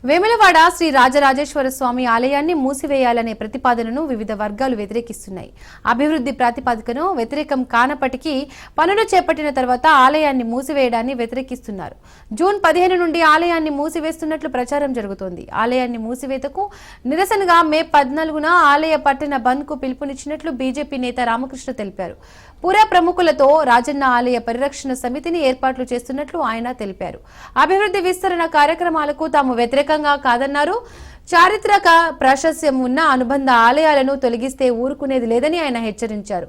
వేములవాడ శ్రీ రాజరాజేశ్వర స్వామి ఆలయాన్ని మూసివేయాలనే ప్రతిపాదనను వివిధ వర్గాలు వ్యతిరేకిస్తున్నాయి. అభివృద్ధి ప్రాతిపదికను వ్యతిరేకం కానప్పటికీ పనులు చేపట్టిన తర్వాత ఆలయాన్ని మూసివేయడాన్ని వ్యతిరేకిస్తున్నారు. జూన్ 15 నుండి ఆలయాన్ని మూసివేస్తున్నట్లు ప్రచారం జరుగుతోంది. ఆలయాన్ని మూసివేతకు నిరసనగా మే 14న ఆలయ పట్టణ బంద్కు పిలుపునిచ్చినట్లు బీజేపీ నేత రామకృష్ణ తెలిపారు. పురా ప్రముఖులతో రాజన్న ఆలయ పరిరక్షణ సమితిని ఏర్పాట్లు చేస్తున్నట్లు ఆయన తెలిపారు. అభివృద్ధి విస్తరణ కార్యక్రమాలకు తాము వ్యతిరేకంగా కాదన్నారు. చారిత్రక ప్రాశస్త్యం ఉన్న అనుబంధ ఆలయాలను తొలగిస్తే ఊరుకునేది లేదని ఆయన హెచ్చరించారు.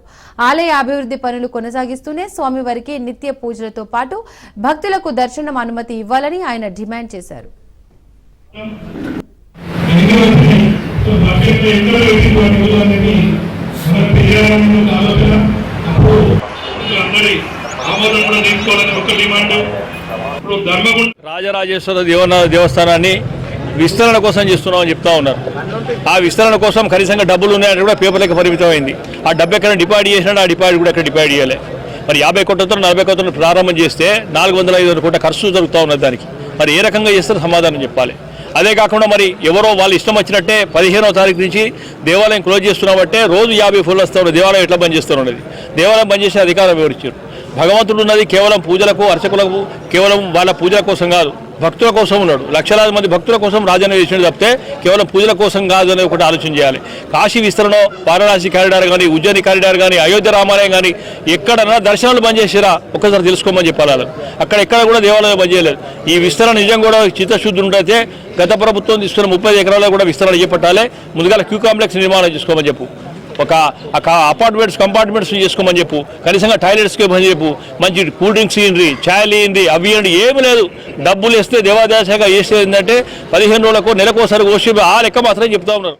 ఆలయ అభివృద్ధి పనులు కొనసాగిస్తూనే స్వామివారికి నిత్య పూజలతో పాటు భక్తులకు దర్శనం అనుమతి ఇవ్వాలని ఆయన డిమాండ్ చేశారు. రాజరాజేశ్వర దేవస్థానాన్ని విస్తరణ కోసం చేస్తున్నామని చెప్తా ఉన్నారు. ఆ విస్తరణ కోసం కనీసంగా డబ్బులు ఉన్నాయంటే కూడా పేపర్లకు పరిమితమైంది. ఆ డబ్బు ఎక్కడ డిపాజిట్ చేసినా ఆ డిపాజిట్ కూడా ఎక్కడ డిపాజిట్ చేయాలి. మరి 50 కోట్లతో 40 కోట్లను ప్రారంభం చేస్తే 450 కోట్ల ఖర్చు జరుగుతూ ఉన్నది. దానికి మరి ఏ రకంగా చేస్తారో సమాధానం చెప్పాలి. అదే కాకుండా మరి ఎవరో వాళ్ళు ఇష్టం వచ్చినట్టే 15వ తారీఖు నుంచి దేవాలయం క్లోజ్ చేస్తున్నామంటే రోజు 50 ఫుల్ వస్తూ ఉన్నది. దేవాలయం ఎట్లా బంద్ చేస్తూ ఉన్నది? దేవాలయం బంద్ చేసే అధికారం ఎవరిచ్చారు? భగవంతుడు ఉన్నది కేవలం పూజలకు, అర్చకులకు, కేవలం వాళ్ళ పూజల కోసం కాదు, భక్తుల కోసం ఉన్నాడు. లక్షలాది మంది భక్తుల కోసం రాజన్న చేసినట్టు తప్పితే కేవలం పూజల కోసం కాదు అనేది ఒకటి ఆలోచన చేయాలి. కాశీ విస్తరణ, వారణాసి కారిడార్ కానీ, ఉజ్జయిని కారిడార్ కానీ, అయోధ్య రామాలయం కానీ ఎక్కడన్నా దర్శనాలు బంద్ చేసిరా ఒక్కసారి తెలుసుకోమని చెప్పాలి. అక్కడ ఎక్కడ కూడా దేవాలయం బంద్ చేయలేదు. ఈ విస్తరణ నిజం కూడా చిత్తశుద్ధి ఉంటే గత ప్రభుత్వం తీసుకున్న 30 ఎకరాల్లో కూడా విస్తరణ చేపట్టాలి. ముందుగా క్యూ కాంప్లెక్స్ నిర్మాణం చేసుకోమని చెప్పు, ఒక కంపార్ట్మెంట్స్ చేసుకోమని చెప్పు, కనీసంగా టాయిలెట్స్కి పని చెప్పు, మంచి కూల్ డ్రింక్స్ ఇవ్వండి, ఛాయలు ఇవ్వండి, అవి ఇవ్వండి, ఏమి లేదు. డబ్బులు ఇస్తే దేవాదాయ శాఖ వేసేది ఏంటంటే 15 రోజులకు నెలకోసారి కోసి ఆ లెక్క మాత్రమే చెప్తా ఉన్నారు.